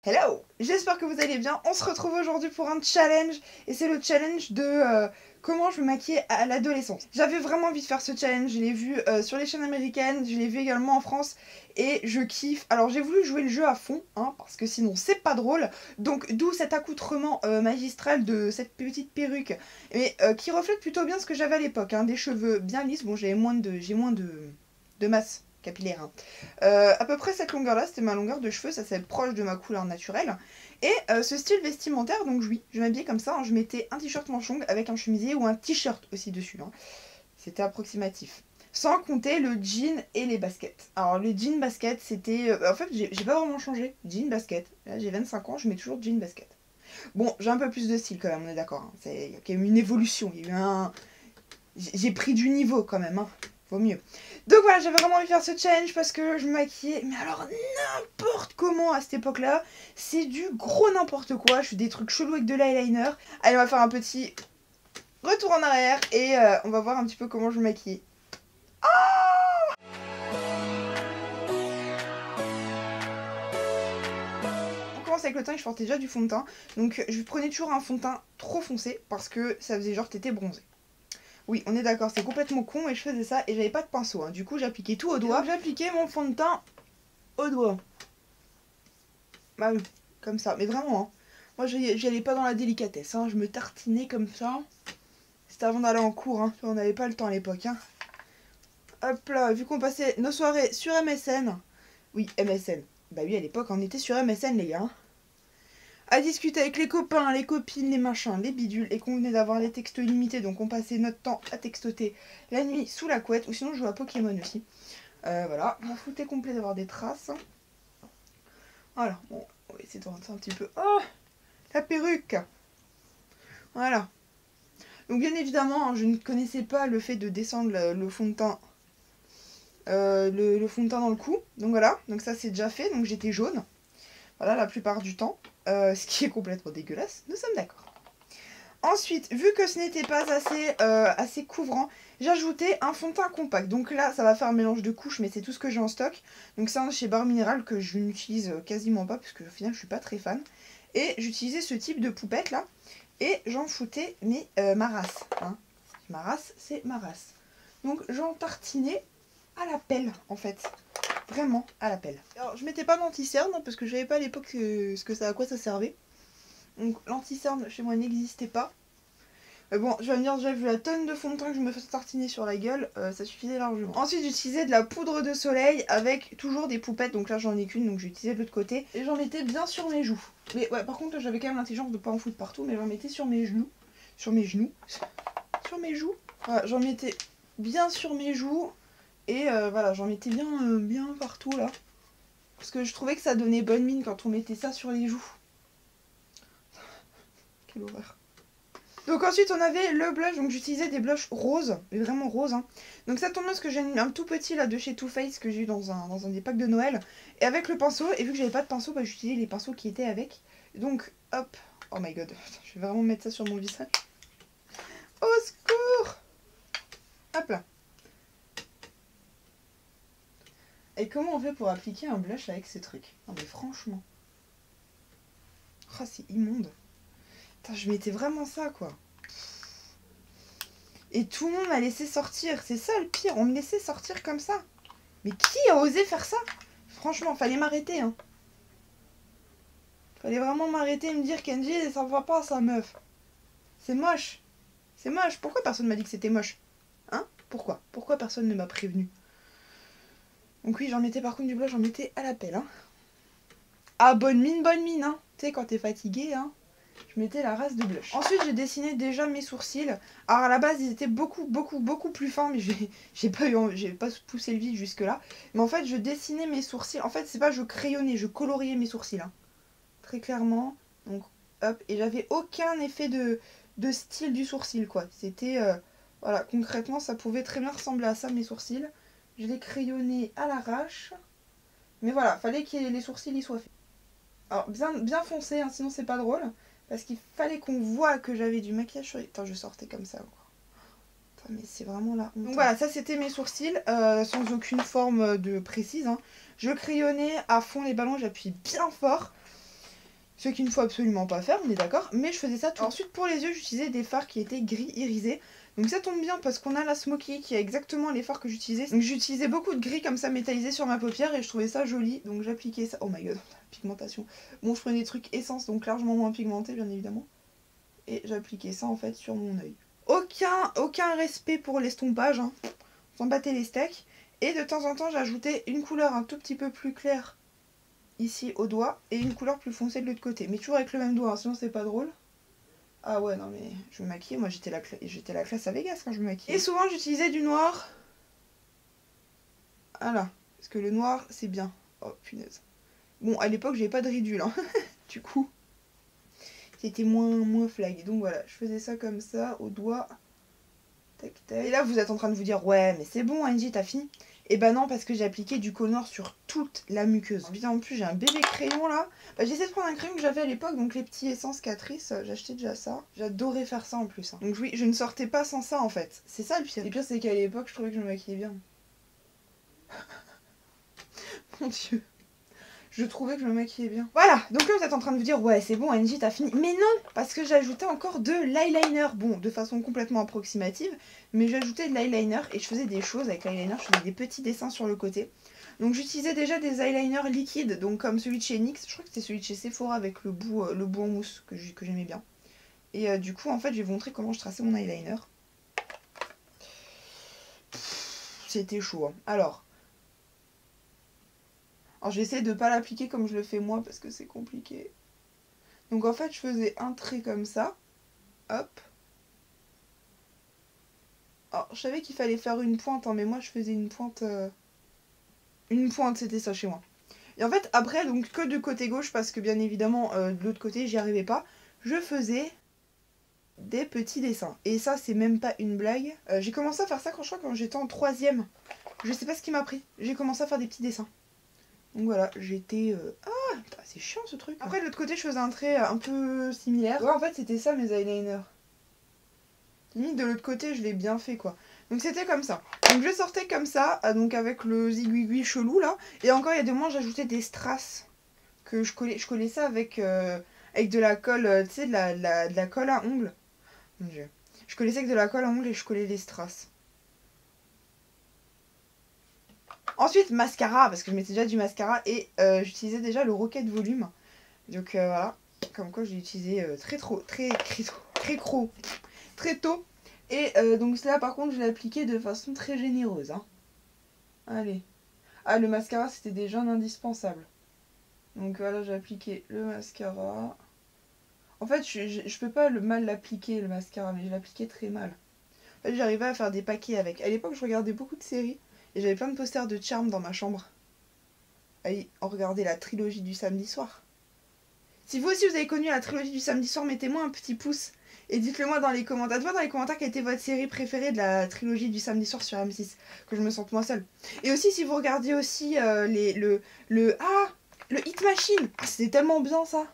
Hello! J'espère que vous allez bien. On se retrouve aujourd'hui pour un challenge. Et c'est le challenge de comment je me maquillais à l'adolescence. J'avais vraiment envie de faire ce challenge. Je l'ai vu sur les chaînes américaines. Je l'ai vu également en France. Et je kiffe. Alors j'ai voulu jouer le jeu à fond. Parce que sinon c'est pas drôle. Donc d'où cet accoutrement magistral de cette petite perruque. Mais qui reflète plutôt bien ce que j'avais à l'époque. Des cheveux bien lisses. Bon, j'ai moins de masse capillaire. À peu près cette longueur là, c'était ma longueur de cheveux, ça c'est proche de ma couleur naturelle. Et ce style vestimentaire, donc oui, je m'habillais comme ça, je mettais un t-shirt manche longue avec un chemisier ou un t-shirt aussi dessus. C'était approximatif. Sans compter le jean et les baskets. Alors le jean basket, c'était... en fait, j'ai pas vraiment changé. Jean basket. Là, j'ai 25 ans, je mets toujours jean basket. Bon, j'ai un peu plus de style quand même, on est d'accord. Il y a quand même une évolution, il y a eu un... J'ai pris du niveau quand même, vaut mieux. Donc voilà, j'avais vraiment envie de faire ce challenge parce que je me maquillais, mais alors n'importe comment à cette époque-là. C'est du gros n'importe quoi. Je fais des trucs chelous avec de l'eyeliner. Allez, on va faire un petit retour en arrière et on va voir un petit peu comment je me maquille. On commence avec le teint et je portais déjà du fond de teint. Donc je prenais toujours un fond de teint trop foncé parce que ça faisait genre t'étais bronzé. Oui, on est d'accord, c'est complètement con, mais je faisais ça et j'avais pas de pinceau. Du coup, j'appliquais tout au doigt. J'appliquais mon fond de teint au doigt. Bah oui, comme ça. Mais vraiment, moi, j'y allais pas dans la délicatesse. Je me tartinais comme ça. C'était avant d'aller en cours. On n'avait pas le temps à l'époque. Hop là, vu qu'on passait nos soirées sur MSN. Oui, MSN. Bah oui, à l'époque, on était sur MSN, les gars. À discuter avec les copains, les copines, les machins, les bidules, et qu'on venait d'avoir les textos illimités, donc on passait notre temps à textoter la nuit sous la couette, ou sinon je jouais à Pokémon aussi. Voilà, m'en foutais complet d'avoir des traces. Voilà, bon, on va essayer de rentrer un petit peu. Oh, la perruque. Voilà. Donc bien évidemment, je ne connaissais pas le fait de descendre le fond de teint. Le fond de teint dans le cou. Donc voilà, donc ça c'est déjà fait, donc j'étais jaune. Voilà, la plupart du temps. Ce qui est complètement dégueulasse, nous sommes d'accord. Ensuite, vu que ce n'était pas assez couvrant, j'ajoutais un fond de teint compact. Donc là, ça va faire un mélange de couches, mais c'est tout ce que j'ai en stock. Donc c'est un chez Barre Minéral que je n'utilise quasiment pas, parce qu'au final, je suis pas très fan. Et j'utilisais ce type de poupette là, et j'en foutais ma race. Ma race, c'est ma race. Donc j'en tartinais à la pelle, en fait. Vraiment à la pelle. Alors je mettais pas d'anti-cerne parce que je savais pas à l'époque à quoi ça servait. Donc l'anti-cerne chez moi n'existait pas. Bon, je vais me dire, j'ai vu la tonne de fond de teint que je me fais tartiner sur la gueule, ça suffisait largement. Ensuite j'utilisais de la poudre de soleil avec toujours des poupettes, donc là j'en ai qu'une, donc j'utilisais de l'autre côté. Et j'en mettais bien sur mes joues. Mais ouais, par contre j'avais quand même l'intelligence de pas en foutre partout, mais j'en mettais sur mes genoux. Sur mes genoux. Sur mes joues. Voilà, j'en mettais bien sur mes joues. Et voilà, j'en mettais bien partout là. Parce que je trouvais que ça donnait bonne mine quand on mettait ça sur les joues. Quelle horreur. Donc ensuite on avait le blush, donc j'utilisais des blushs roses, mais vraiment roses. Donc ça tombe bien parce que j'ai un tout petit là de chez Too Faced que j'ai eu dans un des packs de Noël. Et avec le pinceau, et vu que j'avais pas de pinceau, bah, j'utilisais les pinceaux qui étaient avec. Donc hop, oh my god, je vais vraiment mettre ça sur mon visage. Au secours. Hop là. Et comment on fait pour appliquer un blush avec ces trucs? Non mais franchement. Oh, c'est immonde. Putain, je mettais vraiment ça, quoi. Et tout le monde m'a laissé sortir. C'est ça le pire, on me laissait sortir comme ça. Mais qui a osé faire ça? Franchement, fallait m'arrêter, Fallait vraiment m'arrêter et me dire, Kenji, ça va pas, ça, meuf. C'est moche. C'est moche. Pourquoi personne m'a dit que c'était moche? Pourquoi? Pourquoi personne ne m'a prévenu? Donc oui, j'en mettais par contre du blush, j'en mettais à la pelle, Ah, bonne mine, Tu sais, quand t'es fatigué, je mettais la race de blush. Ensuite, j'ai dessiné déjà mes sourcils. Alors à la base, ils étaient beaucoup plus fins, mais j'ai pas poussé le vide jusque là. Mais en fait, je dessinais mes sourcils. En fait, c'est pas je crayonnais, je coloriais mes sourcils, très clairement. Donc hop, et j'avais aucun effet de style du sourcil, quoi. C'était voilà, concrètement, ça pouvait très bien ressembler à ça, mes sourcils. Je les crayonnais à l'arrache. Mais voilà, fallait que les sourcils y soient faits. Alors bien foncé, sinon c'est pas drôle. Parce qu'il fallait qu'on voit que j'avais du maquillage sur les... Attends, je sortais comme ça, quoi. Attends, mais c'est vraiment là. Donc voilà, ça c'était mes sourcils, sans aucune forme de précise. Je crayonnais à fond les ballons, j'appuie bien fort. Ce qu'il ne faut absolument pas faire, on est d'accord. Mais je faisais ça tout. Ensuite, pour les yeux, j'utilisais des fards qui étaient gris irisé. Donc ça tombe bien parce qu'on a la Smoky qui a exactement les fards que j'utilisais. Donc j'utilisais beaucoup de gris comme ça métallisé sur ma paupière et je trouvais ça joli. Donc j'appliquais ça. Oh my god, pigmentation. Bon, je prenais des trucs essence, donc largement moins pigmentés, bien évidemment. Et j'appliquais ça en fait sur mon œil. Aucun respect pour l'estompage, hein. On s'en battait les steaks. Et de temps en temps, j'ajoutais une couleur un tout petit peu plus claire ici au doigt et une couleur plus foncée de l'autre côté. Mais toujours avec le même doigt, hein, sinon c'est pas drôle. Ah ouais, non mais je me maquillais, moi j'étais la classe à Vegas quand je me maquillais. Et souvent j'utilisais du noir. Voilà, parce que le noir c'est bien. Oh punaise. Bon, à l'époque j'avais pas de ridule, hein. Du coup, c'était moins flag. Donc voilà, je faisais ça comme ça, au doigt. Tac tac. Et là vous êtes en train de vous dire, ouais mais c'est bon Angie, t'as fini. Et bah non, parce que j'ai appliqué du colle noir sur toute la muqueuse. Putain, en plus j'ai un bébé crayon là. Bah, j'ai essayé de prendre un crayon que j'avais à l'époque, donc les petits essences Catrice, j'achetais déjà ça. J'adorais faire ça en plus, hein. Donc oui, je ne sortais pas sans ça en fait. C'est ça le pire. Le pire c'est qu'à l'époque je trouvais que je me maquillais bien. Mon dieu. Je trouvais que je me maquillais bien. Voilà, donc là vous êtes en train de vous dire, ouais c'est bon Angie t'as fini. Mais non, parce que j'ajoutais encore de l'eyeliner. Bon, de façon complètement approximative, mais j'ajoutais de l'eyeliner et je faisais des choses avec l'eyeliner. Je faisais des petits dessins sur le côté. Donc j'utilisais déjà des eyeliners liquides, donc comme celui de chez NYX. Je crois que c'était celui de chez Sephora avec le bout en mousse que j'aimais bien. Et du coup en fait je vais vous montrer comment je traçais mon eyeliner. C'était chaud, hein. Alors je vais essayer de ne pas l'appliquer comme je le fais moi parce que c'est compliqué. Donc en fait je faisais un trait comme ça. Hop. Alors je savais qu'il fallait faire une pointe, hein, mais moi je faisais une pointe. Une pointe, c'était ça chez moi. Et en fait après, donc que du côté gauche parce que bien évidemment de l'autre côté j'y arrivais pas. Je faisais des petits dessins. Et ça c'est même pas une blague. J'ai commencé à faire ça quand j'étais en 3ème. Je sais pas ce qui m'a pris. J'ai commencé à faire des petits dessins. Donc voilà, j'étais... Ah, c'est chiant ce truc. Après de l'autre côté je faisais un trait un peu similaire. Ouais en fait c'était ça mes eyeliners. Limite de l'autre côté je l'ai bien fait quoi. Donc c'était comme ça. Donc je sortais comme ça, donc avec le zigouigui chelou là. Et encore il y a des moments j'ajoutais des strass. Que je collais ça avec de la colle, tu sais de la colle à ongles. Mon dieu. Je collais ça avec de la colle à ongles et je collais des strass. Ensuite, mascara, parce que je mettais déjà du mascara et j'utilisais déjà le Rocket Volume. Donc voilà, comme quoi j'ai utilisé très tôt. Et donc là par contre je l'ai appliqué de façon très généreuse, hein. Allez. Ah, le mascara c'était déjà un indispensable. Donc voilà, j'ai appliqué le mascara. En fait, je peux pas mal l'appliquer le mascara, mais je l'appliquais très mal. En fait, j'arrivais à faire des paquets avec. À l'époque, je regardais beaucoup de séries. Et j'avais plein de posters de Charm dans ma chambre. Allez, on regardait la trilogie du samedi soir. Si vous aussi vous avez connu la trilogie du samedi soir, mettez-moi un petit pouce. Et dites-le moi dans les commentaires. Dites-moi dans les commentaires quelle était votre série préférée de la trilogie du samedi soir sur M6. Que je me sente moi seule. Et aussi si vous regardiez aussi le Hit Machine. Ah, c'était tellement bien ça.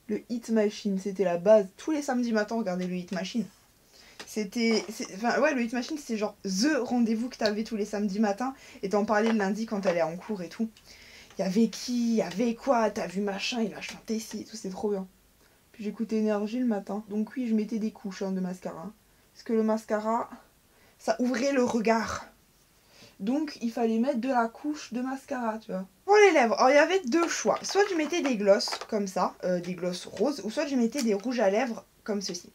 Le Hit Machine, c'était la base. Tous les samedis matins, regardez le Hit Machine. Le Hit Machine, c'est genre THE rendez-vous que t'avais tous les samedis matins. Et t'en parlais le lundi quand t'allais en cours et tout. Il y avait qui, il y avait quoi, t'as vu machin, il a chanté ici et tout, c'est trop bien. Puis j'écoutais Énergie le matin. Donc oui, je mettais des couches de mascara. Parce que le mascara, ça ouvrait le regard. Donc il fallait mettre de la couche de mascara, tu vois. Pour les lèvres, alors il y avait deux choix. Soit je mettais des glosses comme ça, des glosses roses, ou soit je mettais des rouges à lèvres comme ceci.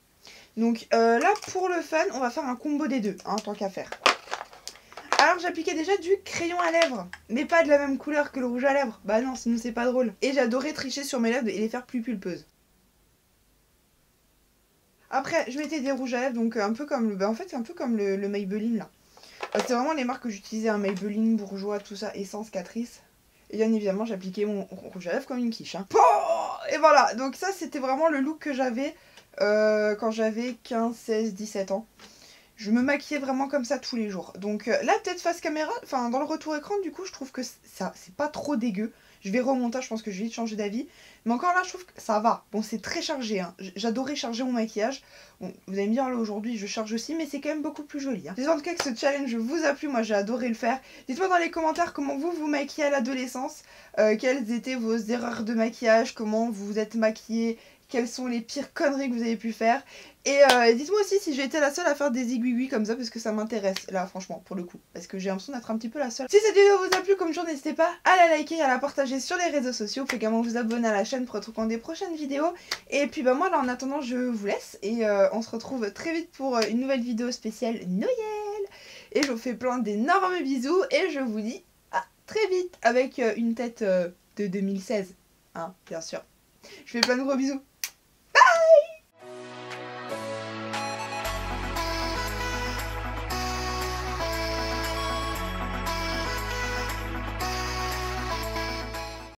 Donc là, pour le fun, on va faire un combo des deux, hein, tant qu'à faire. Alors j'appliquais déjà du crayon à lèvres, mais pas de la même couleur que le rouge à lèvres. Bah non, sinon c'est pas drôle. Et j'adorais tricher sur mes lèvres et les faire plus pulpeuses. Après, je mettais des rouges à lèvres, donc un peu comme le... Bah en fait, c'est un peu comme le Maybelline, là. C'était vraiment les marques que j'utilisais, un Maybelline, Bourjois, tout ça, Essence, Catrice. Et bien évidemment, j'appliquais mon rouge à lèvres comme une quiche, hein. Et voilà, donc ça, c'était vraiment le look que j'avais quand j'avais 15, 16, 17 ans. je me maquillais vraiment comme ça tous les jours. Donc là, peut-être face caméra, enfin dans le retour écran, du coup, je trouve que ça, c'est pas trop dégueu. Je vais remonter, je pense que je vais vite changer d'avis. Mais encore là, je trouve que ça va. Bon, c'est très chargé, hein. J'adorais charger mon maquillage. Bon, vous allez me dire, là, aujourd'hui, je charge aussi, mais c'est quand même beaucoup plus joli. Hein. J'espère en tout cas que ce challenge vous a plu. Moi, j'ai adoré le faire. Dites-moi dans les commentaires comment vous vous maquillez à l'adolescence. Quelles étaient vos erreurs de maquillage, comment vous vous êtes maquillé, quelles sont les pires conneries que vous avez pu faire. Et dites-moi aussi si j'ai été la seule à faire des aiguilles comme ça, parce que ça m'intéresse, là, franchement, pour le coup. Parce que j'ai l'impression d'être un petit peu la seule. Si cette vidéo vous a plu, comme toujours, n'hésitez pas à la liker et à la partager sur les réseaux sociaux. Vous pouvez également vous abonner à la chaîne pour être au courant des prochaines vidéos. Et puis, bah, moi, là, en attendant, je vous laisse. Et on se retrouve très vite pour une nouvelle vidéo spéciale Noël. Et je vous fais plein d'énormes bisous. Et je vous dis à très vite avec une tête de 2016. Hein, bien sûr. Je fais plein de gros bisous.